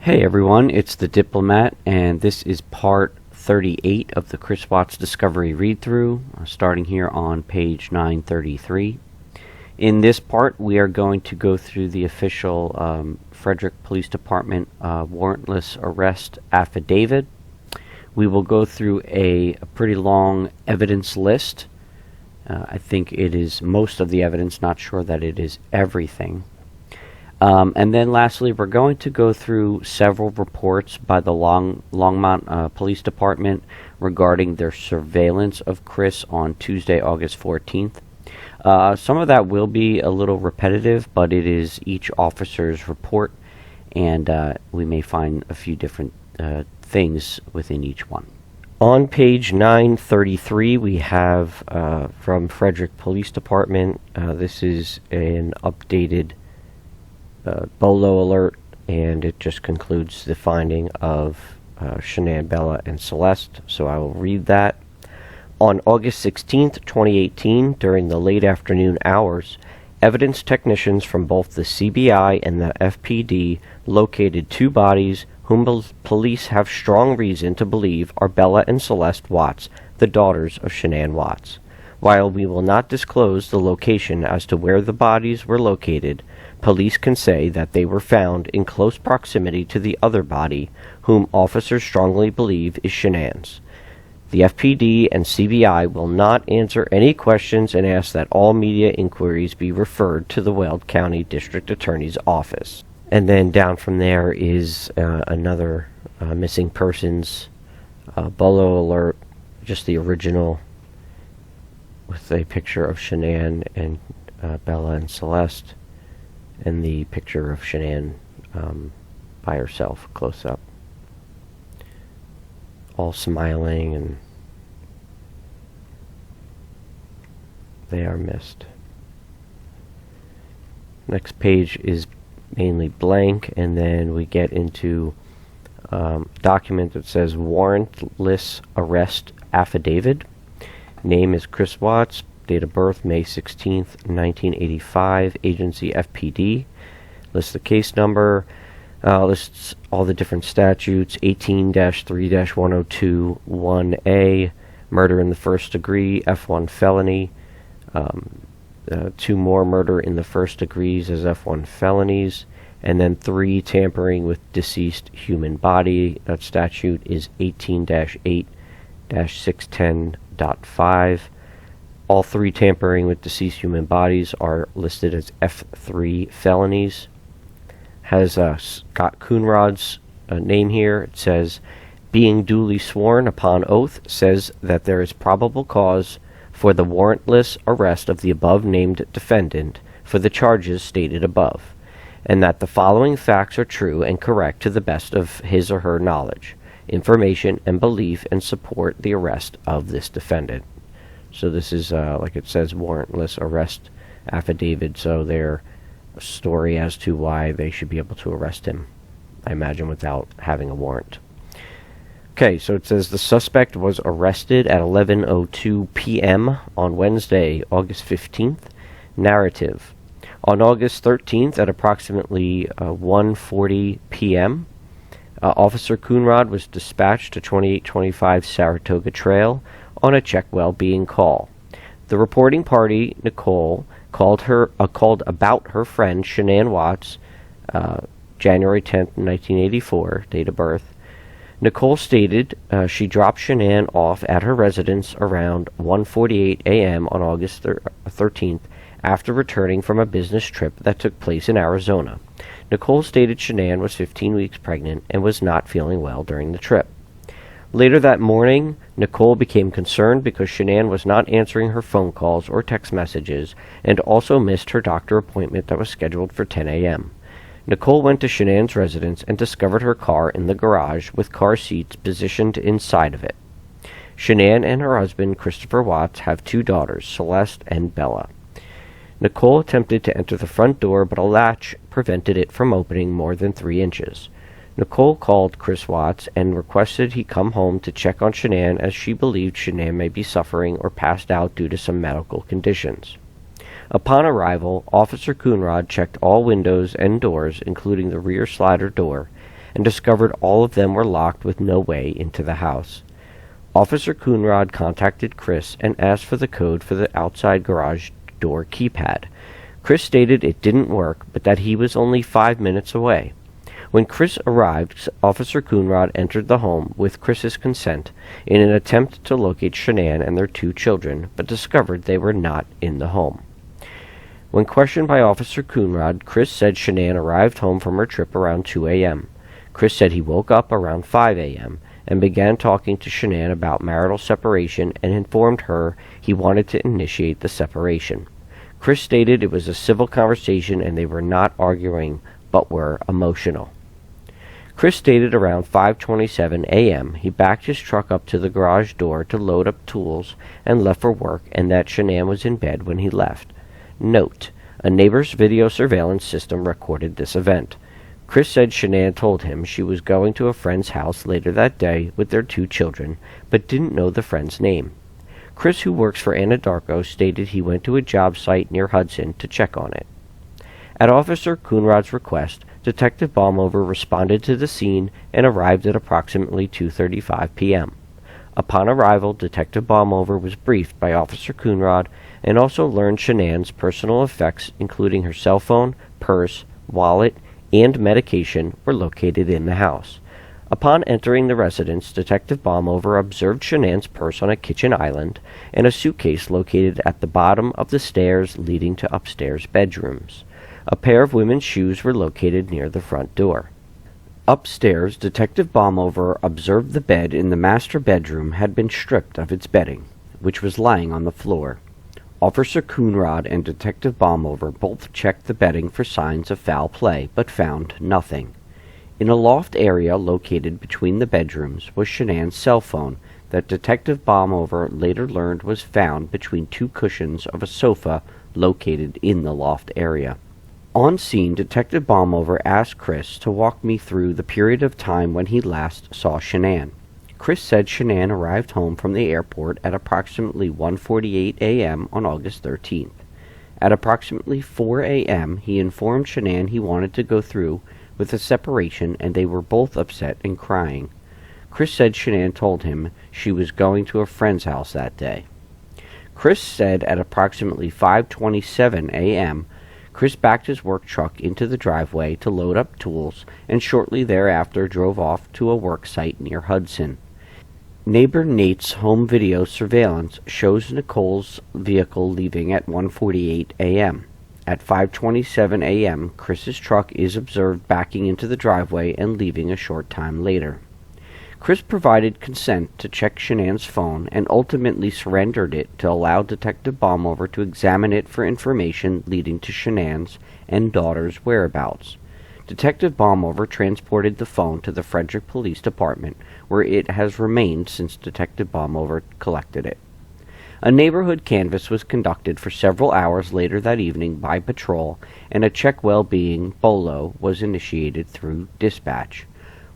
Hey everyone, it's the Diplomat, and this is part 38 of the Chris Watts Discovery read-through, starting here on page 933. In this part, we are going to go through the official Frederick Police Department Warrantless Arrest Affidavit. We will go through a pretty long evidence list. I think it is most of the evidence, not sure that it is everything. And then lastly, we're going to go through several reports by the Longmont Police Department regarding their surveillance of Chris on Tuesday, August 14th. Some of that will be a little repetitive, but it is each officer's report, and we may find a few different things within each one. On page 933, we have from Frederick Police Department. This is an updated BOLO alert, and it just concludes the finding of Shanann, Bella, and Celeste, so I will read that. On August 16th, 2018, during the late afternoon hours, evidence technicians from both the CBI and the FPD located two bodies whom police have strong reason to believe are Bella and Celeste Watts, the daughters of Shanann Watts. While we will not disclose the location as to where the bodies were located, police can say that they were found in close proximity to the other body, whom officers strongly believe is Shanann's. The FPD and CBI will not answer any questions and ask that all media inquiries be referred to the Weld County District Attorney's Office. And then down from there is another missing persons BOLO alert, just the original, with a picture of Shanann and Bella and Celeste, and the picture of Shanann by herself, close up, all smiling, and they are missed. Next page is mainly blank, and then we get into document that says Warrantless Arrest Affadavit. Name is Chris Watts. Date of birth, May 16th, 1985. Agency, FPD. Lists the case number. Lists all the different statutes. 18-3-102 1A. Murder in the first degree, F1 felony. Two more murder in the first degrees as F1 felonies. And then 3 tampering with deceased human body. That statute is 18-8-610.5. All 3 tampering with deceased human bodies are listed as F3 felonies. Has Scott Coonrod's name here. It says, being duly sworn upon oath, says that there is probable cause for the warrantless arrest of the above-named defendant for the charges stated above, and that the following facts are true and correct to the best of his or her knowledge, information, and belief, and support the arrest of this defendant. So this is, like it says, warrantless arrest affidavit, so their story as to why they should be able to arrest him, I imagine, without having a warrant. Okay, so it says the suspect was arrested at 11:02 p.m. on Wednesday, August 15th. Narrative. On August 13th at approximately 1:40 p.m., Officer Coonrod was dispatched to 2825 Saratoga Trail on a check well being call. The reporting party, Nicole, called about her friend Shanann Watts, January 10th, 1984, date of birth. Nicole stated she dropped Shanann off at her residence around 1:48 a.m. on August 13th after returning from a business trip that took place in Arizona. Nicole stated Shanann was 15 weeks pregnant and was not feeling well during the trip. Later that morning, Nicole became concerned because Shanann was not answering her phone calls or text messages and also missed her doctor appointment that was scheduled for 10 a.m. Nicole went to Shanann's residence and discovered her car in the garage with car seats positioned inside of it. Shanann and her husband, Christopher Watts, have 2 daughters, Celeste and Bella. Nicole attempted to enter the front door, but a latch prevented it from opening more than 3 inches. Nicole called Chris Watts and requested he come home to check on Shanann, as she believed Shanann may be suffering or passed out due to some medical conditions. Upon arrival, Officer Coonrod checked all windows and doors, including the rear slider door, and discovered all of them were locked with no way into the house. Officer Coonrod contacted Chris and asked for the code for the outside garage door keypad. Chris stated it didn't work, but that he was only 5 minutes away. When Chris arrived, Officer Coonrod entered the home with Chris's consent in an attempt to locate Shanann and their 2 children, but discovered they were not in the home. When questioned by Officer Coonrod, Chris said Shanann arrived home from her trip around 2 a.m. Chris said he woke up around 5 a.m. and began talking to Shanann about marital separation and informed her he wanted to initiate the separation. Chris stated it was a civil conversation and they were not arguing, but were emotional. Chris stated around 5:27 a.m. he backed his truck up to the garage door to load up tools and left for work, and that Shanann was in bed when he left. Note: a neighbor's video surveillance system recorded this event. Chris said Shanann told him she was going to a friend's house later that day with their 2 children, but didn't know the friend's name. Chris, who works for Anadarko, stated he went to a job site near Hudson to check on it. At Officer Coonrod's request, Detective Baumover responded to the scene and arrived at approximately 2:35 p.m. Upon arrival, Detective Baumover was briefed by Officer Coonrod and also learned Shanann's personal effects, including her cell phone, purse, wallet, and medication, were located in the house. Upon entering the residence, Detective Baumover observed Shanann's purse on a kitchen island and a suitcase located at the bottom of the stairs leading to upstairs bedrooms. A pair of women's shoes were located near the front door. Upstairs, Detective Baumover observed the bed in the master bedroom had been stripped of its bedding, which was lying on the floor. Officer Coonrod and Detective Baumover both checked the bedding for signs of foul play, but found nothing. In a loft area located between the bedrooms was Shanann's cell phone that Detective Baumover later learned was found between 2 cushions of a sofa located in the loft area. On scene, Detective Baumover asked Chris to walk me through the period of time when he last saw Shanann. Chris said Shanann arrived home from the airport at approximately 1:48 a.m. on August 13th. At approximately 4 a.m., he informed Shanann he wanted to go through with a separation and they were both upset and crying. Chris said Shanann told him she was going to a friend's house that day. Chris said at approximately 5:27 a.m., Chris backed his work truck into the driveway to load up tools and shortly thereafter drove off to a work site near Hudson. Neighbor Nate's home video surveillance shows Nicole's vehicle leaving at 1:48 a.m. At 5:27 a.m., Chris's truck is observed backing into the driveway and leaving a short time later. Chris provided consent to check Shanann's phone and ultimately surrendered it to allow Detective Baumover to examine it for information leading to Shanann's and daughter's whereabouts. Detective Baumover transported the phone to the Frederick Police Department, where it has remained since Detective Baumover collected it. A neighborhood canvass was conducted for several hours later that evening by patrol, and a check well-being BOLO was initiated through dispatch.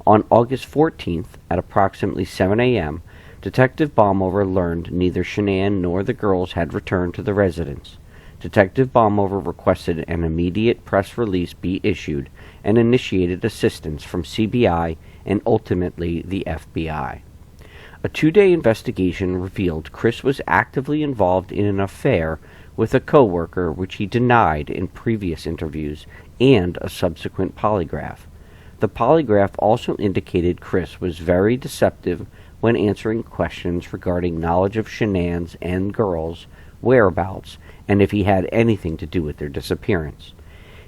On August 14th, at approximately 7 a.m., Detective Baumover learned neither Shanann nor the girls had returned to the residence. Detective Baumover requested an immediate press release be issued and initiated assistance from CBI and ultimately the FBI. A 2-day investigation revealed Chris was actively involved in an affair with a co-worker, which he denied in previous interviews and a subsequent polygraph. The polygraph also indicated Chris was very deceptive when answering questions regarding knowledge of Shanann's and girls' whereabouts and if he had anything to do with their disappearance.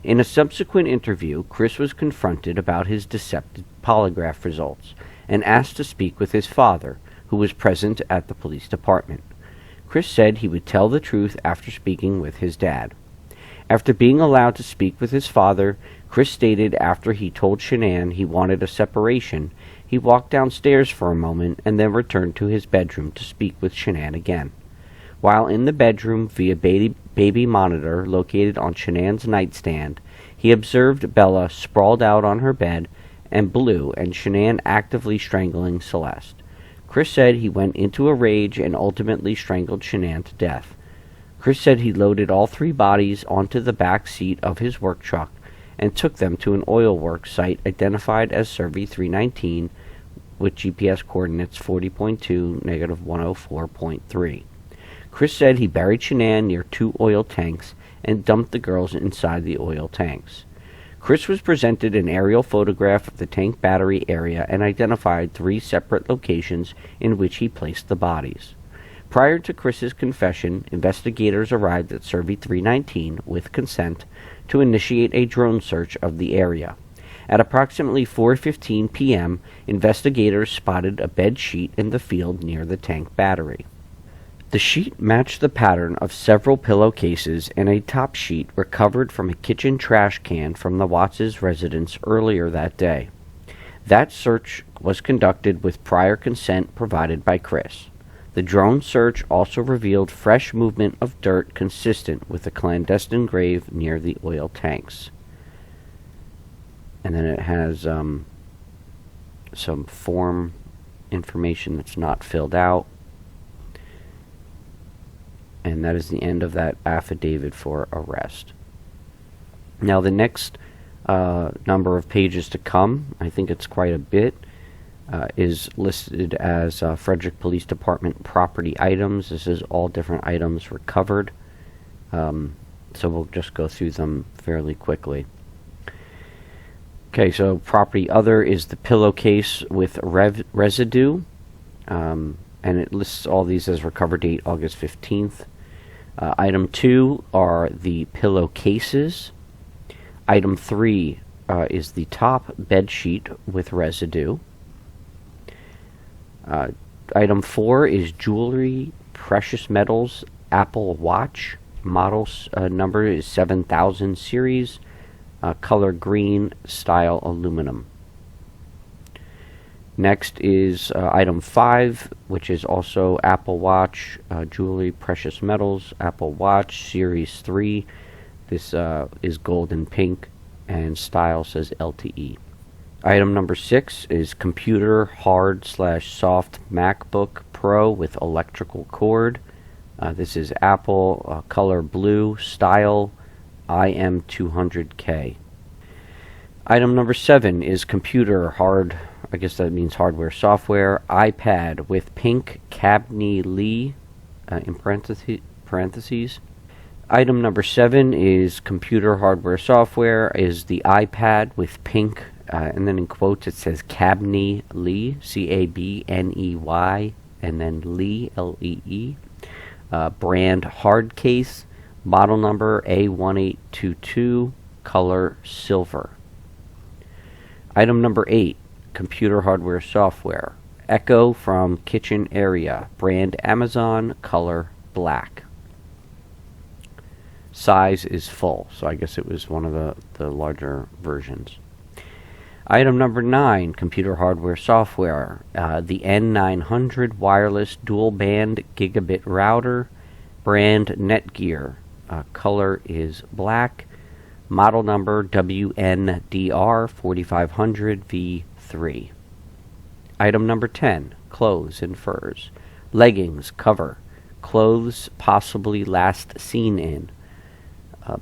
In a subsequent interview, Chris was confronted about his deceptive polygraph results and asked to speak with his father, who was present at the police department. Chris said he would tell the truth after speaking with his dad. After being allowed to speak with his father, Chris stated after he told Shanann he wanted a separation, he walked downstairs for a moment and then returned to his bedroom to speak with Shanann again. While in the bedroom via baby monitor located on Shanann's nightstand, he observed Bella sprawled out on her bed and Blue and Shanann actively strangling Celeste. Chris said he went into a rage and ultimately strangled Shanann to death. Chris said he loaded all 3 bodies onto the back seat of his work truck and took them to an oil work site identified as Survey 319 with GPS coordinates 40.2, -104.3. Chris said he buried Shanann near 2 oil tanks and dumped the girls inside the oil tanks. Chris was presented an aerial photograph of the tank battery area and identified 3 separate locations in which he placed the bodies. Prior to Chris's confession, investigators arrived at Survey 319 with consent to initiate a drone search of the area. At approximately 4:15 p.m., investigators spotted a bed sheet in the field near the tank battery. The sheet matched the pattern of several pillowcases and a top sheet recovered from a kitchen trash can from the Watts' residence earlier that day. That search was conducted with prior consent provided by Chris. The drone search also revealed fresh movement of dirt consistent with a clandestine grave near the oil tanks. And then it has some form information that's not filled out. And that is the end of that affidavit for arrest. Now the next number of pages to come, I think it's quite a bit, is listed as Frederick Police Department property items. This is all different items recovered. So we'll just go through them fairly quickly. Okay, so property other is the pillowcase with residue, and it lists all these as recovered date August 15th. Item 2 are the pillowcases. Item 3 is the top bed sheet with residue. Item 4 is jewelry, precious metals, Apple Watch. Model number is 7000 series. Color green, style aluminum. Next is item 5, which is also Apple Watch, jewelry, precious metals, Apple Watch, Series 3. This is gold and pink, and style says LTE. Item number 6 is computer hard/soft MacBook Pro with electrical cord. This is Apple, color blue, style IM200K. Item number 7 is computer hard, I guess that means hardware software, iPad with pink Cabney Lee, in parentheses. Item number 7 is computer hardware software, is the iPad with pink, and then in quotes it says Cabney Lee, CABNEY, and then Lee, LEE. Brand hard case, model number A1822, color silver. Item number 8, computer hardware software, Echo from kitchen area, brand Amazon, color black. Size is full, so I guess it was one of the larger versions. Item number 9, computer hardware software, the N900 wireless dual band gigabit router, brand Netgear, color is black, model number WNDR 4500 V3. Item number 10, clothes and furs, leggings cover, clothes possibly last seen in.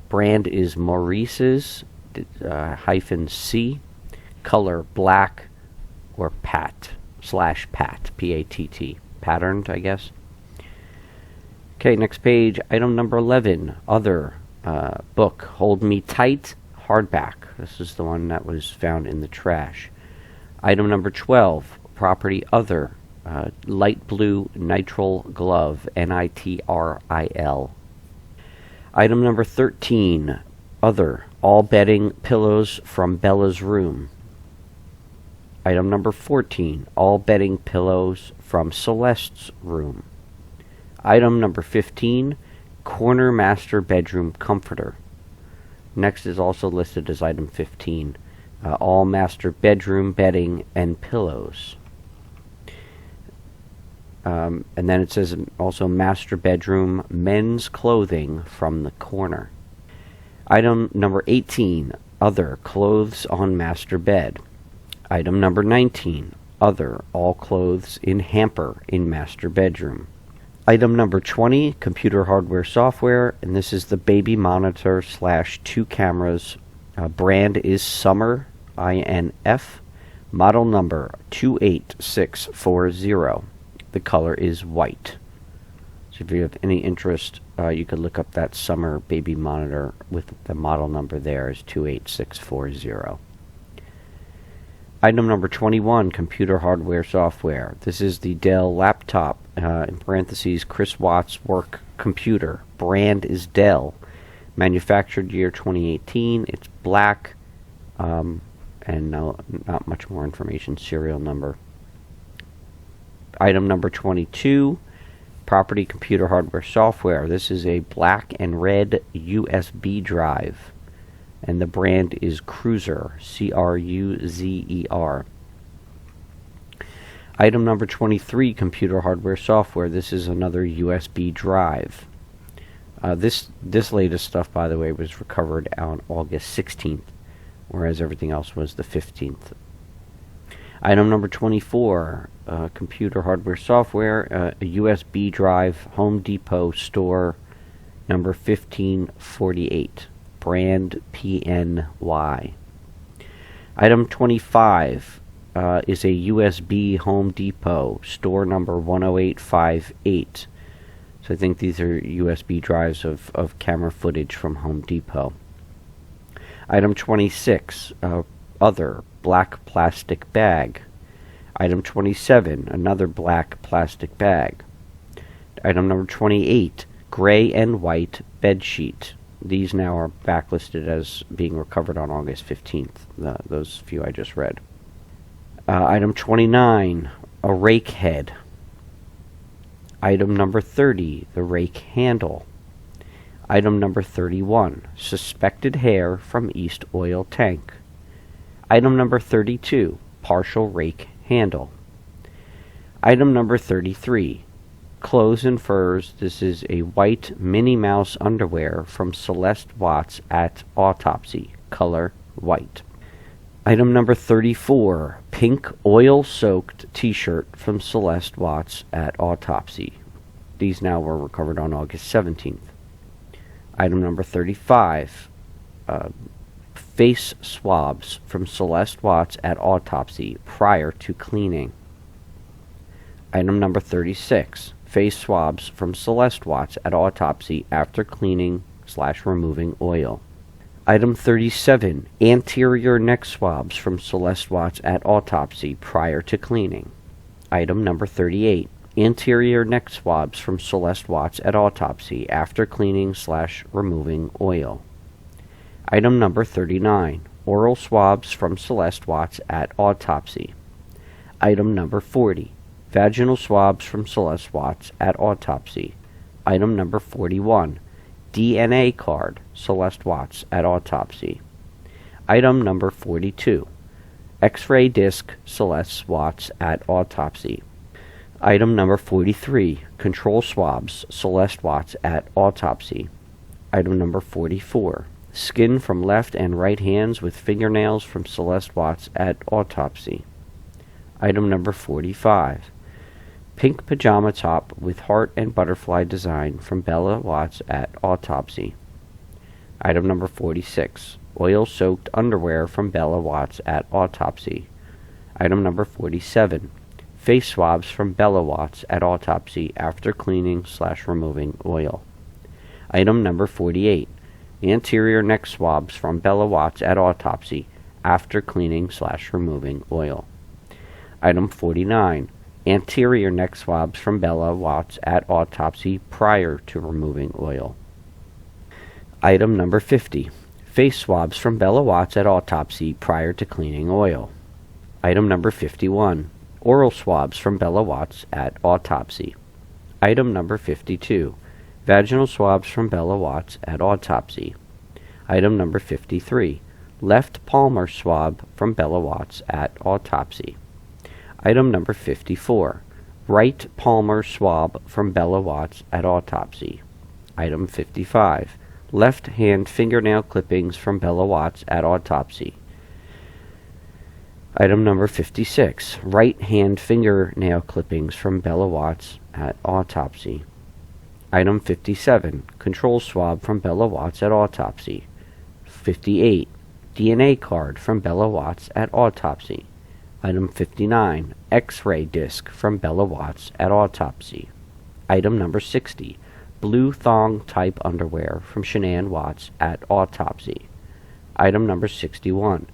Brand is Maurice's -C, color black or pat /pat, PATT, patterned, I guess. Okay, next page, item number 11, other book, Hold Me Tight, hardback. This is the one that was found in the trash. Item number 12, property other, light blue nitrile glove, NITRIL. Item number 13, other, all bedding pillows from Bella's room. Item number 14, all bedding pillows from Celeste's room. Item number 15, corner master bedroom comforter. Next is also listed as item 15, all master bedroom bedding and pillows. And then it says also master bedroom men's clothing from the corner. Item number 18, other, clothes on master bed. Item number 19, other, all clothes in hamper in master bedroom. Item number 20, computer hardware software, and this is the baby monitor /2 cameras Brand is Summer, INF. Model number 28640. The color is white. So if you have any interest, you could look up that Summer baby monitor with the model number there is 28640. Item number 21, computer hardware software. This is the Dell laptop, in parentheses, Chris Watts work computer. Brand is Dell. Manufactured year 2018. It's black, and not much more information. Serial number. Item number 22, property computer hardware software. This is a black and red USB drive, and the brand is Cruzer, Cruzer. Item number 23, computer hardware software. This is another USB drive. This latest stuff, by the way, was recovered on August 16th, whereas everything else was the 15th. Item number 24, computer hardware software, a USB drive, Home Depot store, number 1548, brand PNY. Item 25 is a USB Home Depot, store number 10858. So I think these are USB drives of camera footage from Home Depot. Item 26, other, black plastic bag. Item 27, another black plastic bag. Item number 28, gray and white bed sheet. These now are backlisted as being recovered on August 15th, those few I just read. Item 29, a rake head. Item number 30, the rake handle. Item number 31, suspected hair from East oil tank. Item number 32, partial rake handle. Item number 33, clothes and furs. This is a white Minnie Mouse underwear from Celeste Watts at autopsy, color white. Item number 34, pink oil-soaked t-shirt from Celeste Watts at autopsy. These now were recovered on August 17th. Item number 35, face swabs from Celeste Watts at autopsy prior to cleaning. Item number 36, face swabs from Celeste Watts at autopsy after cleaning/removing oil. Item 37, anterior neck swabs from Celeste Watts at autopsy prior to cleaning. Item number 38, anterior neck swabs from Celeste Watts at autopsy after cleaning/removing oil. Item number 39, oral swabs from Celeste Watts at autopsy. Item number 40, vaginal swabs from Celeste Watts at autopsy. Item number 41, DNA card, Celeste Watts at autopsy. Item number 42, X-ray disc, Celeste Watts at autopsy. Item number 43, control swabs, Celeste Watts at autopsy. Item number 44, skin from left and right hands with fingernails from Celeste Watts at autopsy. Item number 45, pink pajama top with heart and butterfly design from Bella Watts at autopsy. Item number 46, oil-soaked underwear from Bella Watts at autopsy. Item number 47, face swabs from Bella Watts at autopsy after cleaning/removing oil. Item number 48, anterior neck swabs from Bella Watts at autopsy after cleaning/removing oil. Item 49, anterior neck swabs from Bella Watts at autopsy prior to removing oil. Item number 50, face swabs from Bella Watts at autopsy prior to cleaning oil. Item number 51, oral swabs from Bella Watts at autopsy. Item number 52, vaginal swabs from Bella Watts at autopsy. Item number 53, left palmar swab from Bella Watts at autopsy. Item number 54, right palmar swab from Bella Watts at autopsy. Item 55, left hand fingernail clippings from Bella Watts at autopsy. Item number 56, right hand fingernail clippings from Bella Watts at autopsy. Item 57, control swab from Bella Watts at autopsy. 58, DNA card from Bella Watts at autopsy. Item 59, X-ray disc from Bella Watts at autopsy. Item number 60, blue thong type underwear from Shanann Watts at autopsy. Item number 61,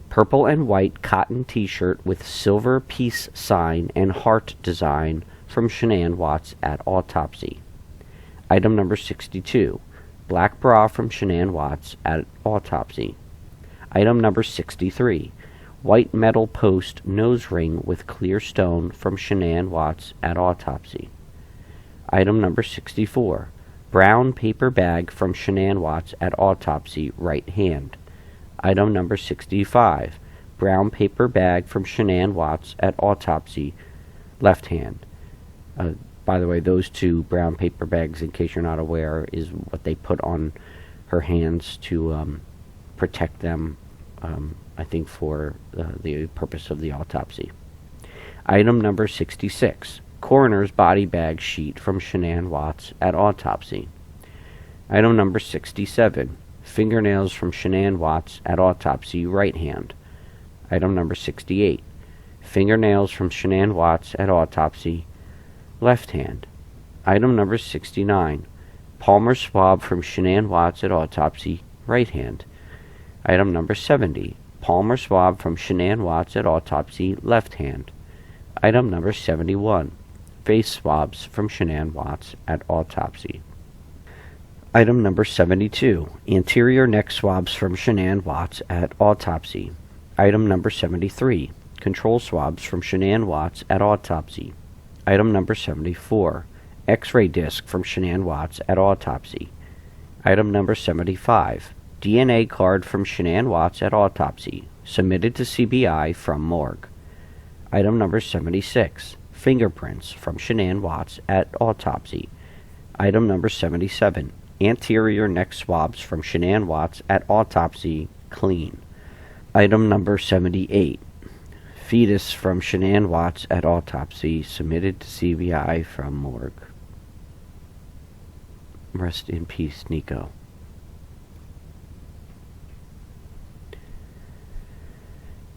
purple and white cotton t-shirt with silver peace sign and heart design from Shanann Watts at autopsy. Item number 62, black bra from Shanann Watts at autopsy. Item number 63, white metal post nose ring with clear stone from Shanann Watts at autopsy. Item number 64, brown paper bag from Shanann Watts at autopsy, right hand. Item number 65, brown paper bag from Shanann Watts at autopsy, left hand. By the way, those two brown paper bags, in case you're not aware, is what they put on her hands to protect them, I think, for the purpose of the autopsy. Item number 66, coroner's body bag sheet from Shanann Watts at autopsy. Item number 67, fingernails from Shanann Watts at autopsy, right hand. Item number 68, fingernails from Shanann Watts at autopsy, left hand. Item number 69, palmar swab from Shanann Watts at autopsy, right hand. Item number 70, palmar swab from Shanann Watts at autopsy, left hand. Item number 71, face swabs from Shanann Watts at autopsy. Item number 72, anterior neck swabs from Shanann Watts at autopsy. Item number 73, control swabs from Shanann Watts at autopsy. Item number 74, X-ray disc from Shanann Watts at autopsy. Item number 75, DNA card from Shanann Watts at autopsy, submitted to CBI from morgue. Item number 76, fingerprints from Shanann Watts at autopsy. Item number 77, anterior neck swabs from Shanann Watts at autopsy, clean. Item number 78, fetus from Shanann Watts at autopsy, submitted to CBI from morgue. Rest in peace, Nico.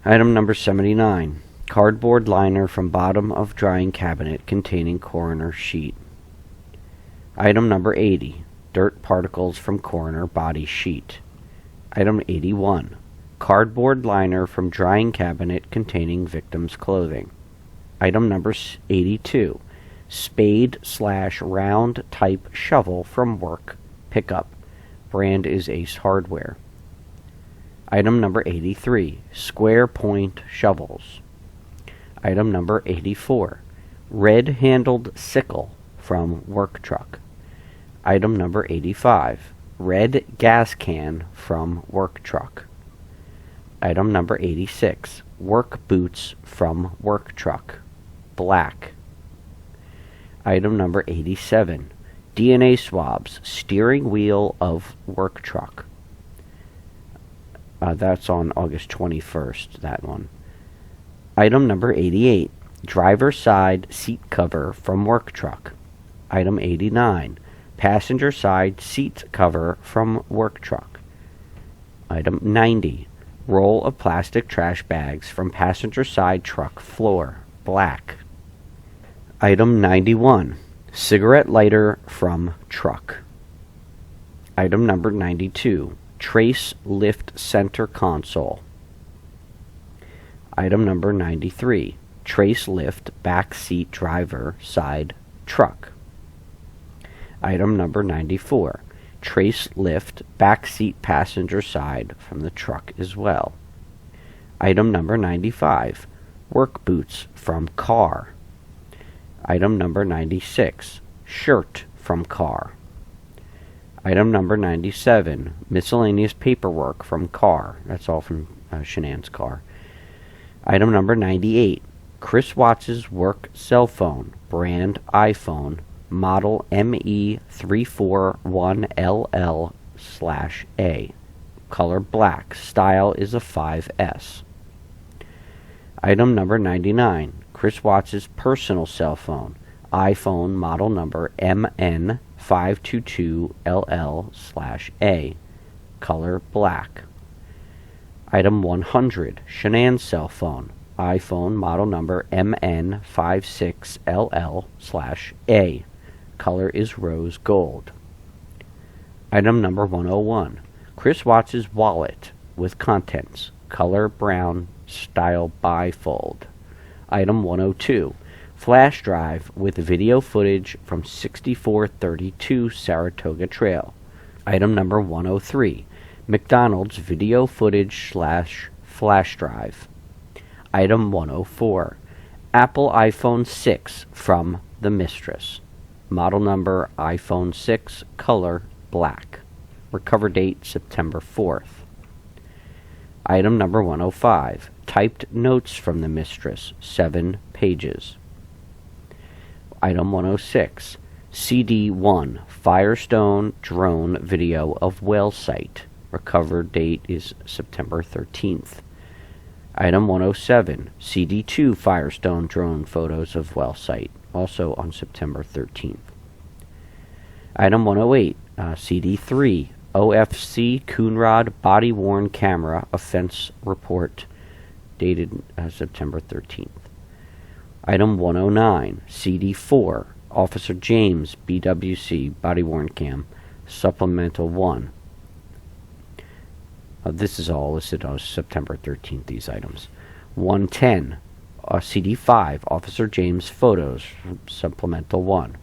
Item number 79, cardboard liner from bottom of drying cabinet containing coroner sheet. Item number 80, dirt particles from coroner body sheet. Item 81, cardboard liner from drying cabinet containing victim's clothing. Item number 82, spade/round type shovel from work pickup. Brand is Ace Hardware. Item number 83, square point shovels. Item number 84, red-handled sickle from work truck. Item number 85, red gas can from work truck. Item number 86, work boots from work truck, black. Item number 87, DNA swabs, steering wheel of work truck. That's on August 21st, that one. Item number 88, driver side seat cover from work truck. Item 89, passenger side seat cover from work truck. Item 90, roll of plastic trash bags from passenger side truck floor, black. Item 91, cigarette lighter from truck. Item number 92, trace lift center console. Item number 93, trace lift back seat driver side truck. Item number 94, trace lift back seat passenger side from the truck as well. Item number 95, work boots from car. Item number 96, shirt from car. Item number 97, miscellaneous paperwork from car. That's all from Shanann's car. Item number 98, Chris Watts' work cell phone, brand iPhone, model ME341LL/A, color black, style is a 5S. Item number 99, Chris Watts' personal cell phone, iPhone, model number MN522LL/A, color black. Item 100, Shanann's cell phone, iPhone model number MN56LL/A. Color is rose gold. Item number 101, Chris Watts' wallet with contents, color brown, style bifold. Item 102, flash drive with video footage from 6432 Saratoga Trail. Item number 103, McDonald's video footage / flash drive. Item 104, Apple iPhone 6 from the mistress. Model number iPhone 6, color black. Recover date September 4th. Item number 105, typed notes from the mistress, 7 pages. Item 106, CD1, Firestone drone video of well site. Recover date is September 13th. Item 107, CD2 Firestone drone photos of well site, also on September 13th. Item 108, CD3 OFC Coonrod body-worn camera offense report, dated September 13th. Item 109, CD4 Officer James BWC body-worn cam, supplemental 1. This is all listed on September 13th, these items. 110, CD5 Officer James photos, supplemental 1.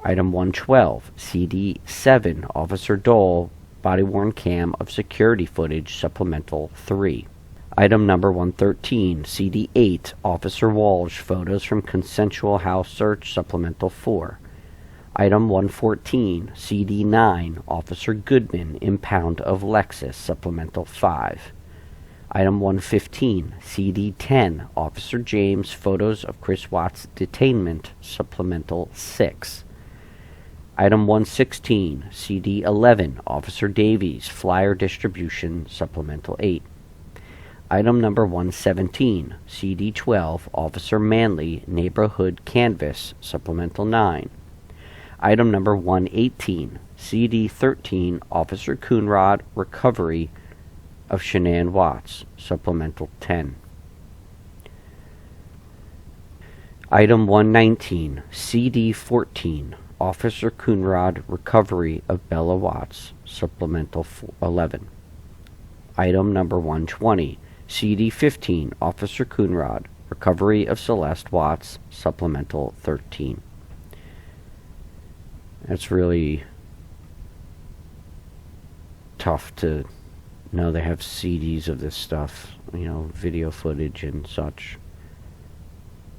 Item 112, CD7 Officer Dole body-worn cam of security footage, supplemental 3. Item number 113, CD8 Officer Walsh photos from consensual house search, supplemental 4. Item 114, CD9 Officer Goodman impound of Lexus, supplemental 5. Item 115, CD10 Officer James photos of Chris Watts detainment, supplemental 6. Item 116, CD11 Officer Davies flyer distribution, supplemental 8. Item number 117, CD12 Officer Manley neighborhood canvas, supplemental 9. Item number 118, CD13 Officer Coonrod recovery of Shanann Watts, supplemental 10. Item 119, CD14 Officer Coonrod recovery of Bella Watts, supplemental 11. Item number 120, CD15 Officer Coonrod recovery of Celeste Watts, supplemental 13. It's really tough to know they have CDs of this stuff, video footage and such.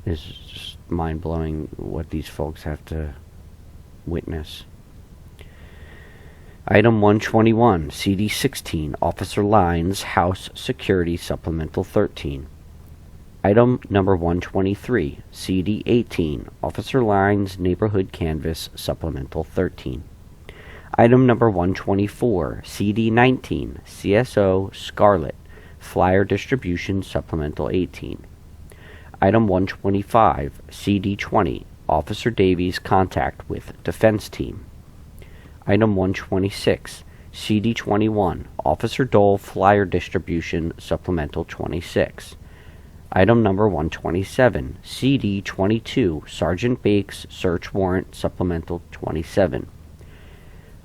It's just mind-blowing what these folks have to witness. Item 121, CD16 Officer Lines House Security, supplemental 13. Item number 123, CD18 Officer Lines Neighborhood Canvas, supplemental 13. Item number 124, CD19 CSO Scarlet Flyer Distribution, supplemental 18. Item 125, CD20 Officer Davies contact with defense team. Item 126, CD21 Officer Dole flyer distribution, supplemental 26. Item number 127, CD22 Sergeant Bakes search warrant, supplemental 27.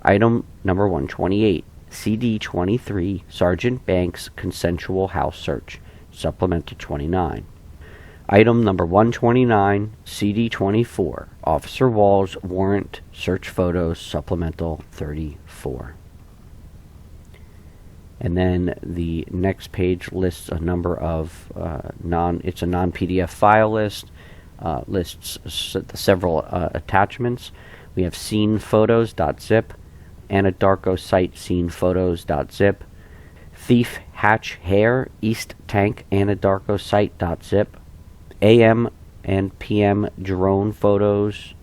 Item number 128, CD23 Sergeant Banks consensual house search, supplemental 29. Item number 129, CD24 Officer Wall's warrant search photos, supplemental 34. And then the next page lists a number of it's a non-PDF file list, lists several attachments. We have scene photos.zip, Anadarko site scene photos.zip, thief hatch hair east tank Anadarko site.zip, AM and PM drone photos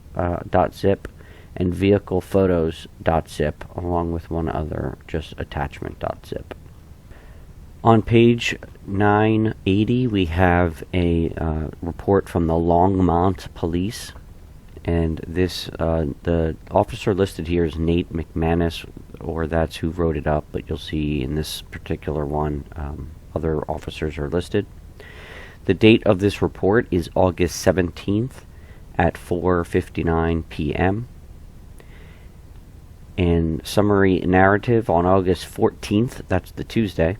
.zip, and vehicle photos.zip, along with one other just attachment.zip. On page 980, we have a report from the Longmont Police, and this the officer listed here is Nate McManus or that's who wrote it up, but you'll see in this particular one, other officers are listed. The date of this report is August 17th at 4:59 p.m. And summary narrative: on August 14th, that's the Tuesday,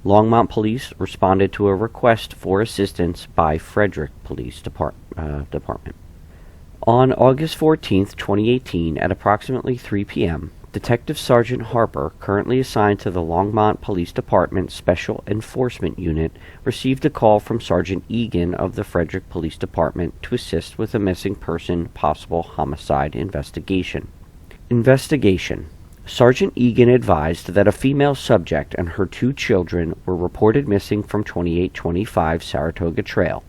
Longmont Police responded to a request for assistance by Frederick Police Department. On August 14th, 2018, at approximately 3 p.m., Detective Sergeant Harper, currently assigned to the Longmont Police Department Special Enforcement Unit, received a call from Sergeant Egan of the Frederick Police Department to assist with a missing person possible homicide investigation. Sergeant Egan advised that a female subject and her 2 children were reported missing from 2825 Saratoga Trail,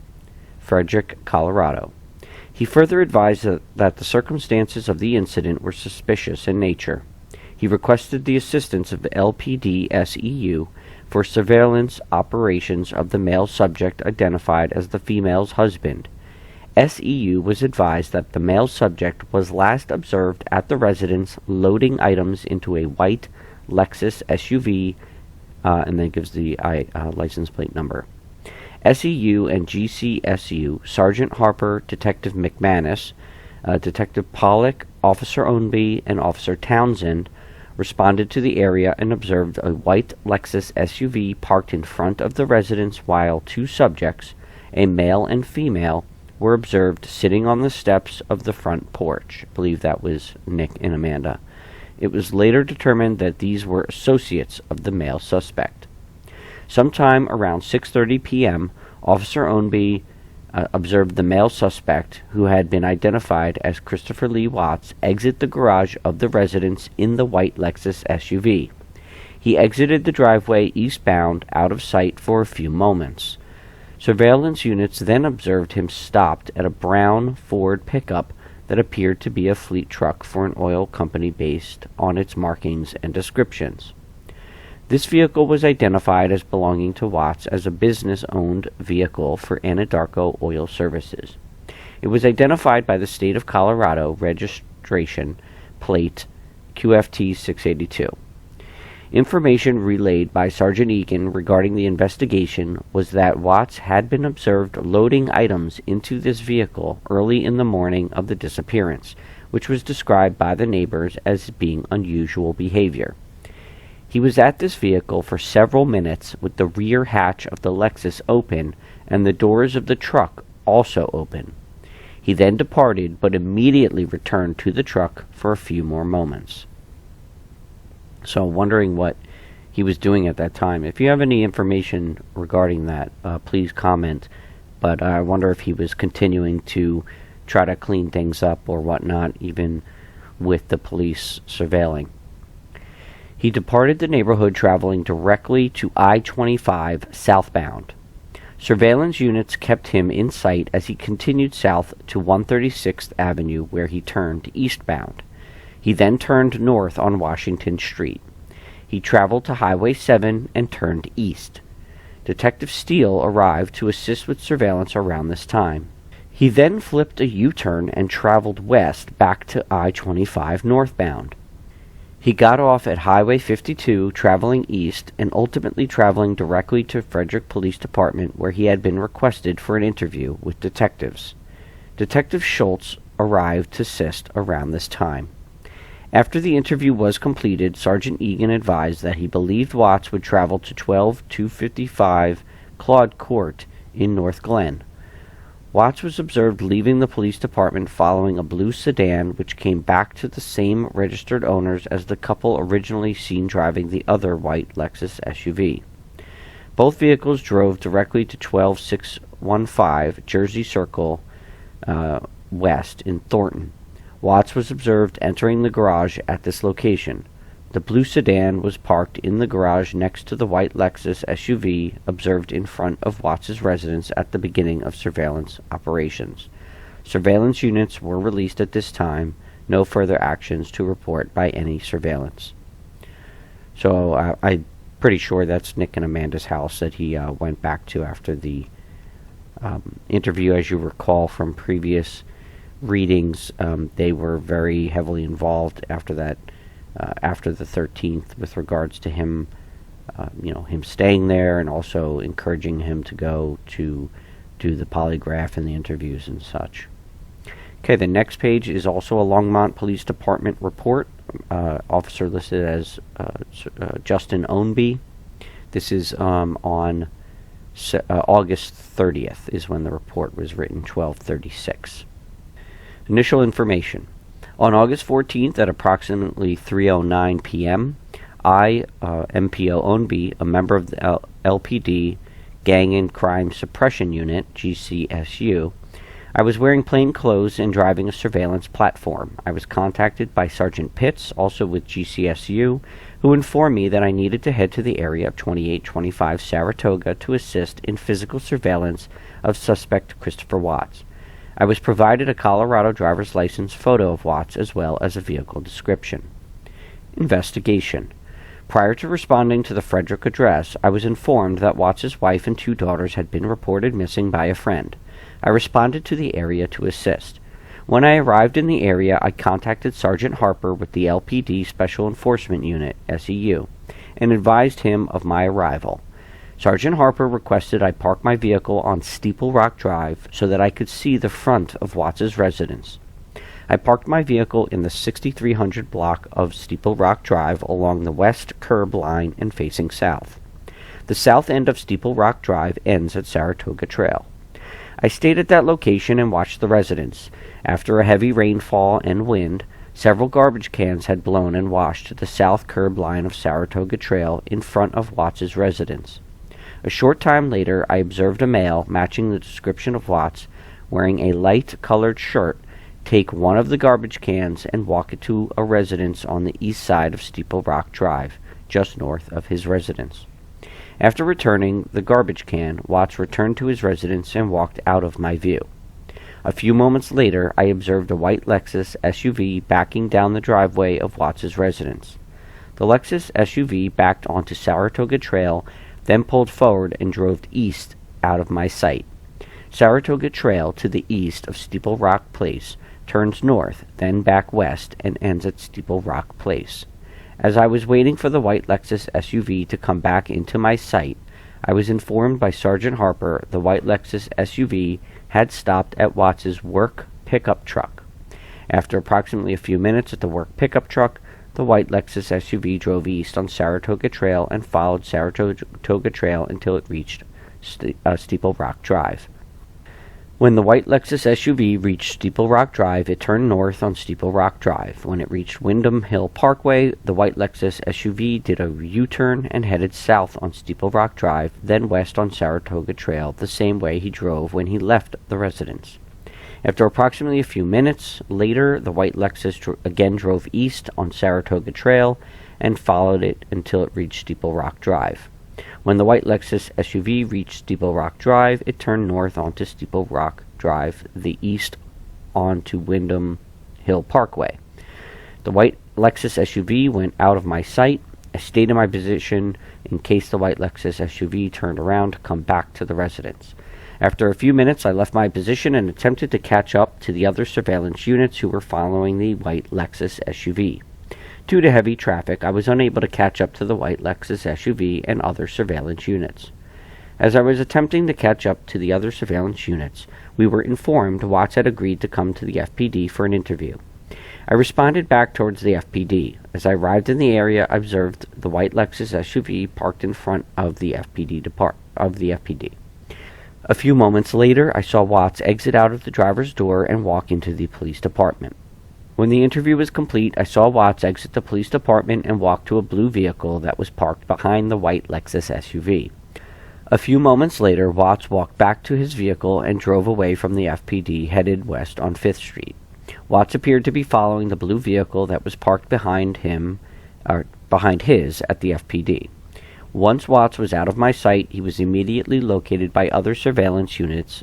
Frederick, Colorado. He further advised that the circumstances of the incident were suspicious in nature. He requested the assistance of the LPD SEU for surveillance operations of the male subject identified as the female's husband. SEU was advised that the male subject was last observed at the residence loading items into a white Lexus SUV, and then gives the license plate number. SEU and GCSU, Sergeant Harper, Detective McManus, Detective Pollock, Officer Ownby, and Officer Townsend responded to the area and observed a white Lexus SUV parked in front of the residence while 2 subjects, a male and female, were observed sitting on the steps of the front porch. I believe that was Nick and Amanda. It was later determined that these were associates of the male suspect. Sometime around 6:30 p.m., Officer Ownby observed the male suspect, who had been identified as Christopher Lee Watts, exit the garage of the residence in the white Lexus SUV. He exited the driveway eastbound, out of sight for a few moments. Surveillance units then observed him stopped at a brown Ford pickup that appeared to be a fleet truck for an oil company based on its markings and descriptions. This vehicle was identified as belonging to Watts as a business-owned vehicle for Anadarko Oil Services. It was identified by the state of Colorado registration plate QFT 682. Information relayed by Sergeant Egan regarding the investigation was that Watts had been observed loading items into this vehicle early in the morning of the disappearance, which was described by the neighbors as being unusual behavior. He was at this vehicle for several minutes with the rear hatch of the Lexus open and the doors of the truck also open. He then departed, but immediately returned to the truck for a few more moments. So, wondering what he was doing at that time. If you have any information regarding that, please comment. But I wonder if he was continuing to try to clean things up or whatnot, even with the police surveilling. He departed the neighborhood traveling directly to I-25 southbound. Surveillance units kept him in sight as he continued south to 136th Avenue, where he turned eastbound. He then turned north on Washington Street. He traveled to Highway 7 and turned east. Detective Steele arrived to assist with surveillance around this time. He then flipped a U-turn and traveled west back to I-25 northbound. He got off at Highway 52, traveling east, and ultimately traveling directly to Frederick Police Department, where he had been requested for an interview with detectives. Detective Schultz arrived to assist around this time. After the interview was completed, Sergeant Egan advised that he believed Watts would travel to 12255 Claude Court in North Glen. Watts was observed leaving the police department following a blue sedan which came back to the same registered owners as the couple originally seen driving the other white Lexus SUV. Both vehicles drove directly to 12615 Jersey Circle West in Thornton. Watts was observed entering the garage at this location. The blue sedan was parked in the garage next to the white Lexus SUV observed in front of Watts' residence at the beginning of surveillance operations. Surveillance units were released at this time. No further actions to report by any surveillance. So I'm pretty sure that's Nick and Amanda's house that he went back to after the interview. As you recall from previous readings, they were very heavily involved after that after the 13th with regards to him, him staying there and also encouraging him to go to do the polygraph and the interviews and such. Okay, the next page is also a Longmont Police Department report. Officer listed as Justin Ownby. This is on August 30th is when the report was written, 12:36. Initial information. On August 14th at approximately 3:09 p.m., I, MPO Ownby, a member of the LPD Gang and Crime Suppression Unit, GCSU, I was wearing plain clothes and driving a surveillance platform. I was contacted by Sergeant Pitts, also with GCSU, who informed me that I needed to head to the area of 2825 Saratoga to assist in physical surveillance of suspect Christopher Watts. I was provided a Colorado driver's license photo of Watts as well as a vehicle description. Investigation. Prior to responding to the Frederick address, I was informed that Watts's wife and 2 daughters had been reported missing by a friend. I responded to the area to assist. When I arrived in the area, I contacted Sergeant Harper with the LPD Special Enforcement Unit, SEU, and advised him of my arrival. Sergeant Harper requested I park my vehicle on Steeple Rock Drive so that I could see the front of Watts's residence. I parked my vehicle in the 6300 block of Steeple Rock Drive along the west curb line and facing south. The south end of Steeple Rock Drive ends at Saratoga Trail. I stayed at that location and watched the residence. After a heavy rainfall and wind, several garbage cans had blown and washed the south curb line of Saratoga Trail in front of Watts's residence. A short time later, I observed a male matching the description of Watts, wearing a light-colored shirt, take one of the garbage cans and walk it to a residence on the east side of Steeple Rock Drive, just north of his residence. After returning the garbage can, Watts returned to his residence and walked out of my view. A few moments later, I observed a white Lexus SUV backing down the driveway of Watts's residence. The Lexus SUV backed onto Saratoga Trail, then pulled forward and drove east out of my sight. Saratoga Trail to the east of Steeple Rock Place turns north, then back west, and ends at Steeple Rock Place. As I was waiting for the white Lexus SUV to come back into my sight, I was informed by Sergeant Harper the white Lexus SUV had stopped at Watts's work pickup truck. After approximately a few minutes at the work pickup truck, the white Lexus SUV drove east on Saratoga Trail and followed Saratoga Trail until it reached Steeple Rock Drive. When the white Lexus SUV reached Steeple Rock Drive, it turned north on Steeple Rock Drive. When it reached Windham Hill Parkway, the white Lexus SUV did a U-turn and headed south on Steeple Rock Drive, then west on Saratoga Trail, the same way he drove when he left the residence. After approximately a few minutes later, the white Lexus again drove east on Saratoga Trail and followed it until it reached Steeple Rock Drive. When the white Lexus SUV reached Steeple Rock Drive, it turned north onto Steeple Rock Drive, the east onto Windham Hill Parkway. The white Lexus SUV went out of my sight. I stayed in my position in case the white Lexus SUV turned around to come back to the residence. After a few minutes, I left my position and attempted to catch up to the other surveillance units who were following the white Lexus SUV. Due to heavy traffic, I was unable to catch up to the white Lexus SUV and other surveillance units. As I was attempting to catch up to the other surveillance units, we were informed Watts had agreed to come to the FPD for an interview. I responded back towards the FPD. As I arrived in the area, I observed the white Lexus SUV parked in front of the FPD. A few moments later, I saw Watts exit out of the driver's door and walk into the police department. When the interview was complete, I saw Watts exit the police department and walk to a blue vehicle that was parked behind the white Lexus SUV. A few moments later, Watts walked back to his vehicle and drove away from the FPD, headed west on 5th Street. Watts appeared to be following the blue vehicle that was parked behind his at the FPD. Once Watts was out of my sight, he was immediately located by other surveillance units.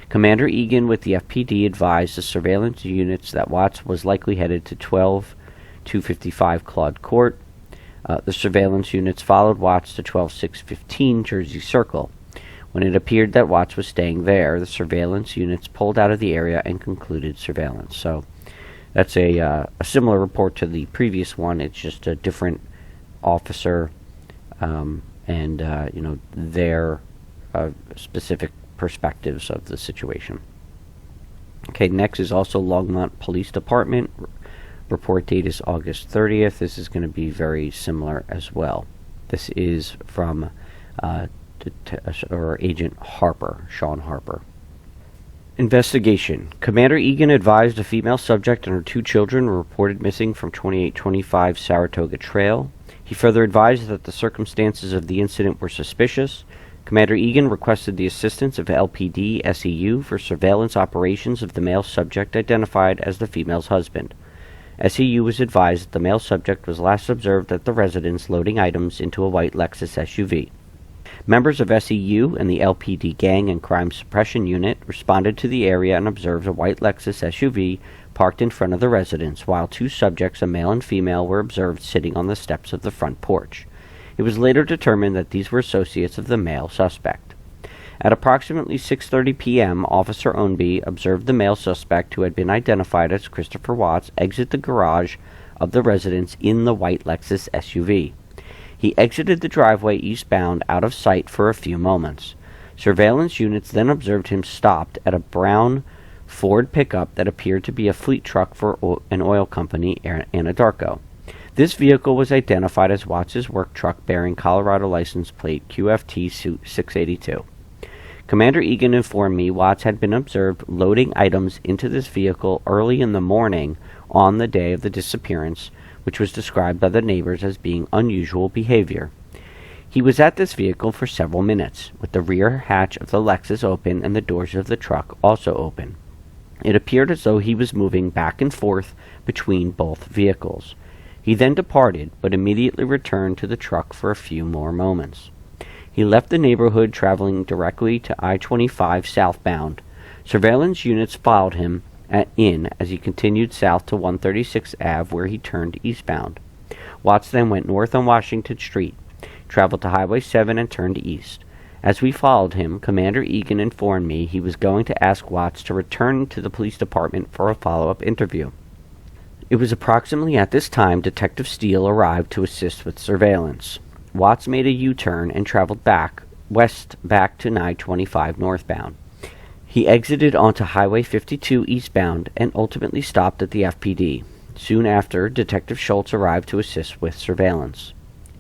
Commander Egan with the FPD advised the surveillance units that Watts was likely headed to 12255 Claude Court. The surveillance units followed Watts to 12615 Jersey Circle. When it appeared that Watts was staying there, the surveillance units pulled out of the area and concluded surveillance. So, That's a similar report to the previous one. It's just a different officer and their specific perspectives of the situation. Okay, next is also Longmont Police Department. Report date is August 30th. This is going to be very similar as well. This is from Agent Harper, Sean Harper. Investigation. Commander Egan advised a female subject and her 2 children were reported missing from 2825 Saratoga Trail. He further advised that the circumstances of the incident were suspicious. Commander Egan requested the assistance of LPD SEU for surveillance operations of the male subject identified as the female's husband. SEU was advised that the male subject was last observed at the residence loading items into a white Lexus SUV. Members of SEU and the LPD Gang and Crime Suppression Unit responded to the area and observed a white Lexus SUV parked in front of the residence, while 2 subjects, a male and female, were observed sitting on the steps of the front porch. It was later determined that these were associates of the male suspect. At approximately 6:30 p.m., Officer Ownby observed the male suspect, who had been identified as Christopher Watts, exit the garage of the residence in the white Lexus SUV. He exited the driveway eastbound out of sight for a few moments. Surveillance units then observed him stopped at a brown Ford pickup that appeared to be a fleet truck for an oil company, Anadarko. This vehicle was identified as Watts' work truck bearing Colorado license plate QFT 682. Commander Egan informed me Watts had been observed loading items into this vehicle early in the morning on the day of the disappearance, which was described by the neighbors as being unusual behavior. He was at this vehicle for several minutes, with the rear hatch of the Lexus open and the doors of the truck also open. It appeared as though he was moving back and forth between both vehicles. He then departed, but immediately returned to the truck for a few more moments. He left the neighborhood, traveling directly to I-25 southbound. Surveillance units followed him in as he continued south to 136 Ave, where he turned eastbound. Watts then went north on Washington Street, traveled to Highway 7, and turned east. As we followed him, Commander Egan informed me he was going to ask Watts to return to the police department for a follow-up interview. It was approximately at this time Detective Steele arrived to assist with surveillance. Watts made a U-turn and traveled west to I-25 northbound. He exited onto Highway 52 eastbound and ultimately stopped at the FPD. Soon after, Detective Schultz arrived to assist with surveillance.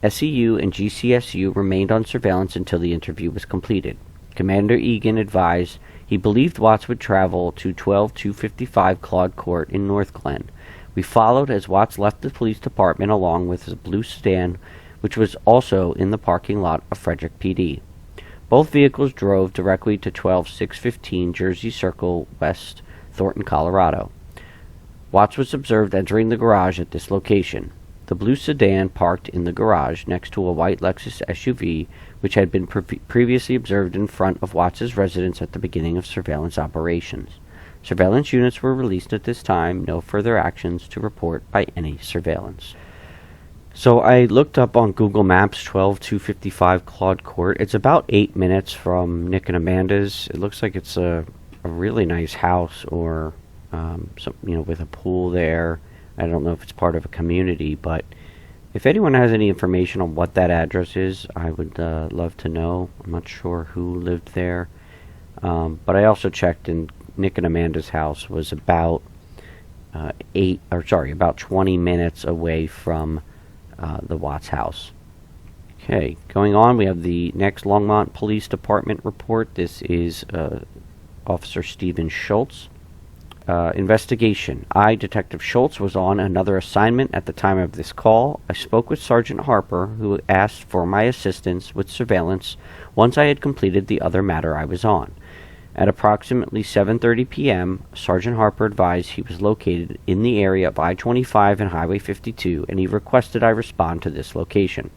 SEU and GCSU remained on surveillance until the interview was completed. Commander Egan advised he believed Watts would travel to 12255 Claude Court in North Glen. We followed as Watts left the police department along with his blue sedan, which was also in the parking lot of Frederick PD. Both vehicles drove directly to 12615 Jersey Circle West, Thornton, Colorado. Watts was observed entering the garage at this location. The blue sedan parked in the garage next to a white Lexus SUV, which had been previously observed in front of Watts' residence at the beginning of surveillance operations. Surveillance units were released at this time. No further actions to report by any surveillance. So I looked up on Google Maps 12255 Claude Court. It's about 8 minutes from Nick and Amanda's. It looks like it's a really nice house, or with a pool there. I don't know if it's part of a community, but if anyone has any information on what that address is, I would love to know. I'm not sure who lived there, but I also checked, and Nick and Amanda's house was about 20 minutes away from the Watts house. Okay, going on, we have the next Longmont Police Department report. This is Officer Stephen Schultz. Investigation. I, Detective Schultz, was on another assignment at the time of this call. I spoke with Sergeant Harper, who asked for my assistance with surveillance once I had completed the other matter I was on. At approximately 7:30 p.m., Sergeant Harper advised he was located in the area of I-25 and Highway 52, and he requested I respond to this location.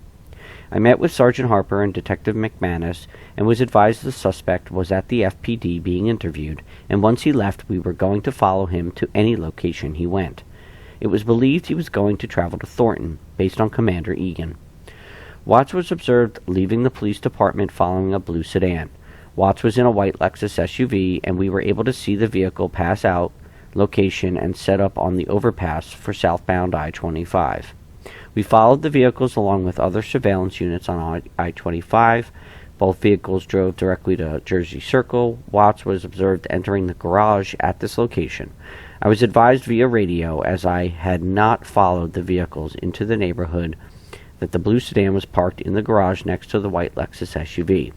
I met with Sergeant Harper and Detective McManus and was advised the suspect was at the FPD being interviewed, and once he left we were going to follow him to any location he went. It was believed he was going to travel to Thornton, based on Commander Egan. Watts was observed leaving the police department following a blue sedan. Watts was in a white Lexus SUV, and we were able to see the vehicle pass out location and set up on the overpass for southbound I-25. We followed the vehicles along with other surveillance units on I-25. Both vehicles drove directly to Jersey Circle. Watts was observed entering the garage at this location. I was advised via radio, as I had not followed the vehicles into the neighborhood, that the blue sedan was parked in the garage next to the white Lexus SUV.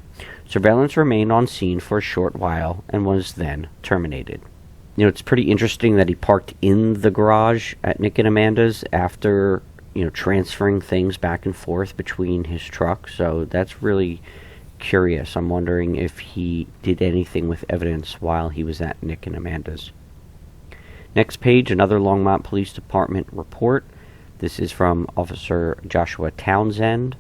Surveillance remained on scene for a short while and was then terminated. It's pretty interesting that he parked in the garage at Nick and Amanda's after, transferring things back and forth between his truck. So that's really curious. I'm wondering if he did anything with evidence while he was at Nick and Amanda's. Next page, another Longmont Police Department report. This is from Officer Joshua Townsend.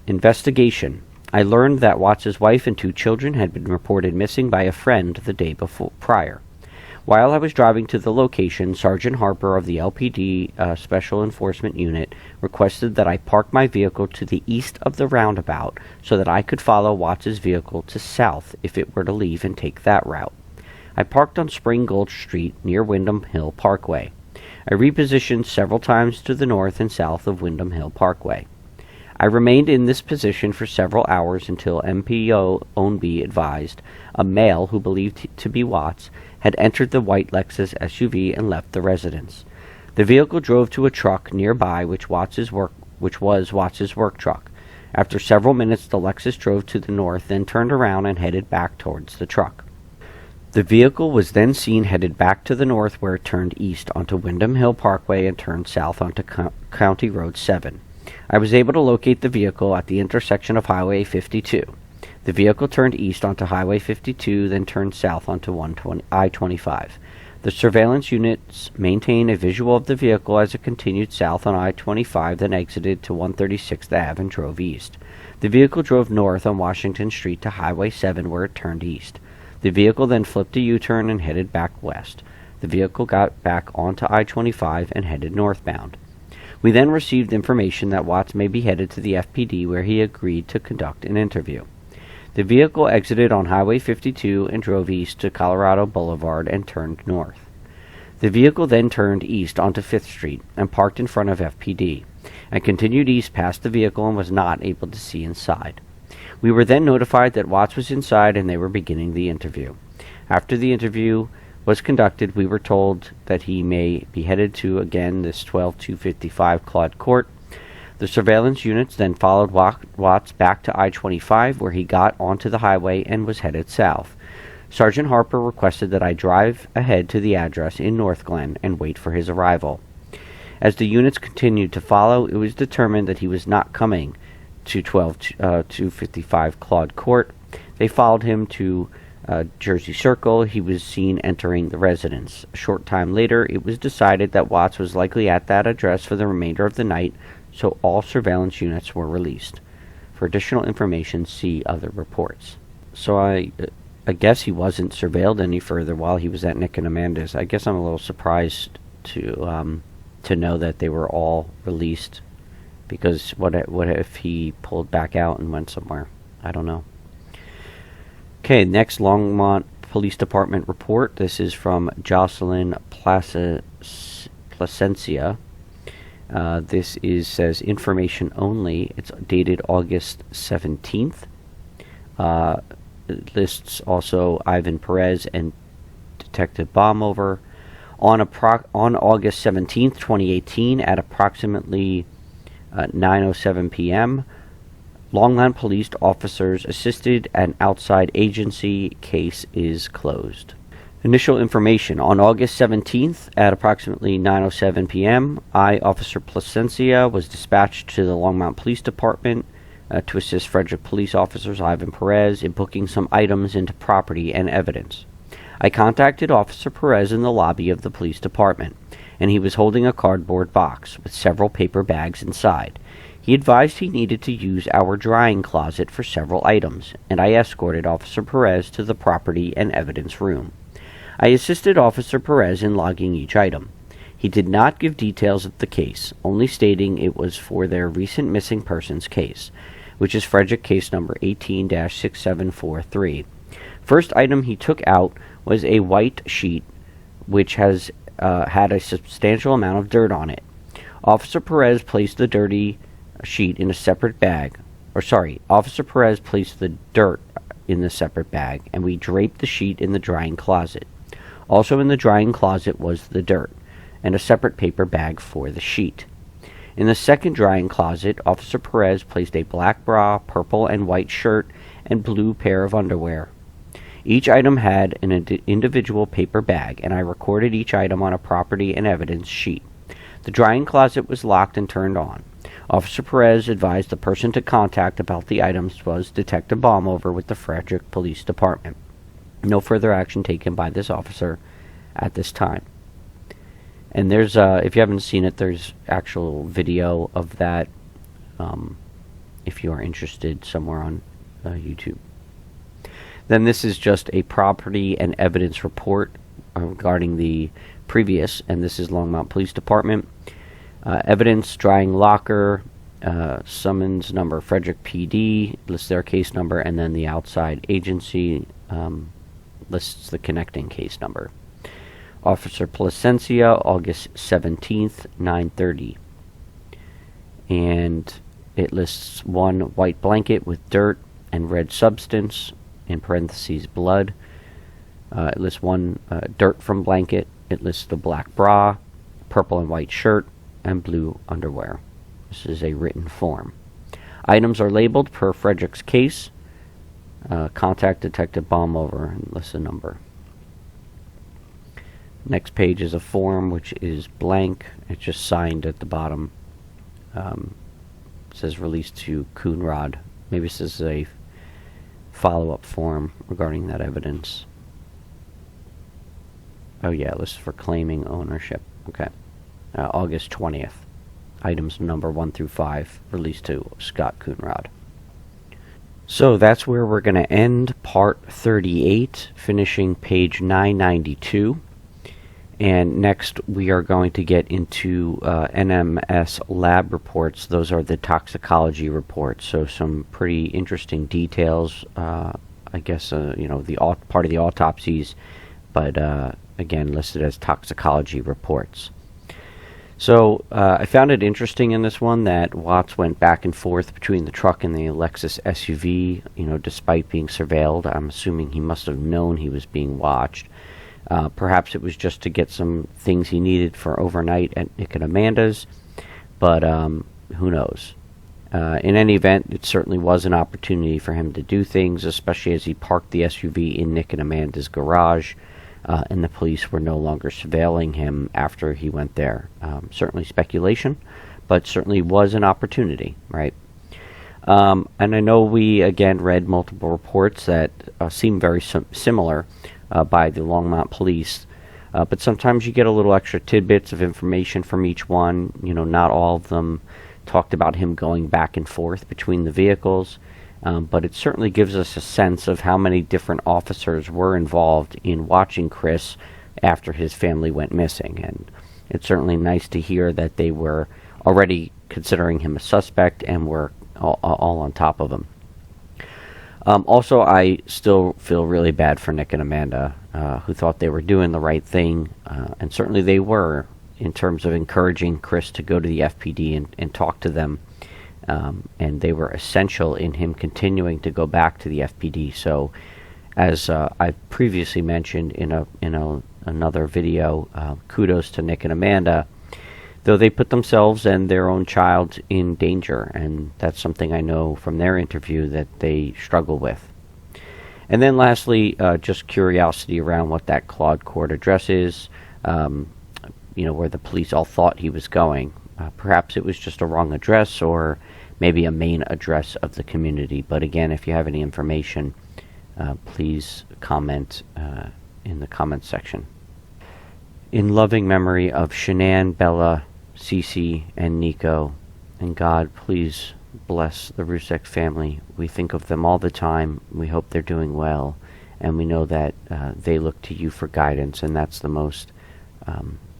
Investigation. I learned that Watts' wife and 2 children had been reported missing by a friend the day prior. While I was driving to the location, Sergeant Harper of the LPD Special Enforcement Unit requested that I park my vehicle to the east of the roundabout so that I could follow Watts' vehicle to south if it were to leave and take that route. I parked on Spring Gulch Street near Windham Hill Parkway. I repositioned several times to the north and south of Windham Hill Parkway. I remained in this position for several hours until MPO Ownby advised a male who believed to be Watts had entered the white Lexus SUV and left the residence. The vehicle drove to a truck nearby, which was Watts' work truck. After several minutes, the Lexus drove to the north, then turned around and headed back towards the truck. The vehicle was then seen headed back to the north, where it turned east onto Windham Hill Parkway and turned south onto County Road 7. I was able to locate the vehicle at the intersection of Highway 52. The vehicle turned east onto Highway 52, then turned south onto I-25. The surveillance units maintained a visual of the vehicle as it continued south on I-25, then exited to 136th Ave and drove east. The vehicle drove north on Washington Street to Highway 7, where it turned east. The vehicle then flipped a U-turn and headed back west. The vehicle got back onto I-25 and headed northbound. We then received information that Watts may be headed to the FPD, where he agreed to conduct an interview. The vehicle exited on Highway 52 and drove east to Colorado Boulevard and turned north. The vehicle then turned east onto 5th Street and parked in front of FPD, and continued east past the vehicle and was not able to see inside. We were then notified that Watts was inside and they were beginning the interview. After the interview was conducted, we were told that he may be headed to, again, this 12255 Claude Court. The surveillance units then followed Watts back to I-25, where he got onto the highway and was headed south. Sergeant Harper requested that I drive ahead to the address in North Glen and wait for his arrival. As the units continued to follow, it was determined that he was not coming to 12255 Claude Court. They followed him to Jersey Circle. He was seen entering the residence. A short time later, it was decided that Watts was likely at that address for the remainder of the night, so all surveillance units were released. For additional information, see other reports. So I guess he wasn't surveilled any further while he was at Nick and Amanda's. I guess I'm a little surprised to know that they were all released, because what if he pulled back out and went somewhere? I don't know. Okay, next Longmont Police Department report. This is from Jocelyn Placencia. This says information only. It's dated August 17th. It lists also Ivan Perez and Detective Baumover. On August 17th, 2018, at approximately 9:07 p.m., Longmont Police officers assisted an outside agency. Case is closed. Initial information. On August 17th at approximately 9:07 p.m., Officer Placencia was dispatched to the Longmont Police Department to assist Frederick Police officers Ivan Perez in booking some items into property and evidence. I contacted Officer Perez in the lobby of the police department, and he was holding a cardboard box with several paper bags inside. He advised he needed to use our drying closet for several items, and I escorted Officer Perez to the property and evidence room. I assisted Officer Perez in logging each item. He did not give details of the case, only stating it was for their recent missing persons case, which is Frederick case number 18-6743. First item he took out was a white sheet which has had a substantial amount of dirt on it. Officer Perez placed the dirty sheet in a separate bag. Officer Perez placed the dirt in the separate bag, and we draped the sheet in the drying closet. Also in the drying closet was the dirt, and a separate paper bag for the sheet. In the second drying closet, Officer Perez placed a black bra, purple and white shirt, and blue pair of underwear. Each item had an individual paper bag, and I recorded each item on a property and evidence sheet. The drying closet was locked and turned on. Officer Perez advised the person to contact about the items was Detective Balmover with the Frederick Police Department. No further action taken by this officer at this time. And there's, if you haven't seen it, there's actual video of that, if you are interested, somewhere on YouTube. Then this is just a property and evidence report regarding the previous, and this is Longmont Police Department. Evidence, drying locker, summons number Frederick PD, lists their case number, and then the outside agency lists the connecting case number. Officer Placencia, August 17th, 9:30. And it lists one white blanket with dirt and red substance, in parentheses blood. It lists one dirt from blanket. It lists the black bra, purple and white shirt, and blue underwear. This is a written form. Items are labeled per Frederick's case. Contact Detective Balmover and list a number. Next page is a form which is blank. It's just signed at the bottom. It says released to Coonrod. Maybe this is a follow-up form regarding that evidence. Oh yeah, this is for claiming ownership. Okay. August 20th. Items number 1 through 5 released to Scott Coonrod. So that's where we're going to end part 38, finishing page 992. And next we are going to get into Nms Lab Reports. Those are the toxicology reports. So some pretty interesting details. I guess the part of the autopsies, but again listed as toxicology reports. So I found it interesting in this one that Watts went back and forth between the truck and the Lexus SUV, despite being surveilled. I'm assuming he must have known he was being watched. Perhaps it was just to get some things he needed for overnight at Nick and Amanda's, but who knows. In any event, it certainly was an opportunity for him to do things, especially as he parked the SUV in Nick and Amanda's garage, and the police were no longer surveilling him after he went there. Certainly speculation, but certainly was an opportunity, right? And I know we, again, read multiple reports that seem very similar by the Longmont Police, but sometimes you get a little extra tidbits of information from each one. Not all of them talked about him going back and forth between the vehicles, but it certainly gives us a sense of how many different officers were involved in watching Chris after his family went missing. And it's certainly nice to hear that they were already considering him a suspect and were all on top of him. Also, I still feel really bad for Nick and Amanda, who thought they were doing the right thing, and certainly they were, in terms of encouraging Chris to go to the FPD and talk to them, and they were essential in him continuing to go back to the FPD. So, as I previously mentioned in another video, kudos to Nick and Amanda, though they put themselves and their own child in danger, and that's something I know from their interview that they struggle with. And then lastly, just curiosity around what that Claude Court address is, where the police all thought he was going. Perhaps it was just a wrong address, or maybe a main address of the community. But again, if you have any information, please comment in the comments section. In loving memory of Shanann, Bella, Cece, and Nico, and God, please bless the Rusek family. We think of them all the time. We hope they're doing well, and we know that they look to you for guidance, and that's the most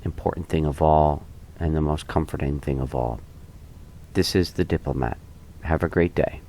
important thing of all, and the most comforting thing of all. This is The Diplomat. Have a great day.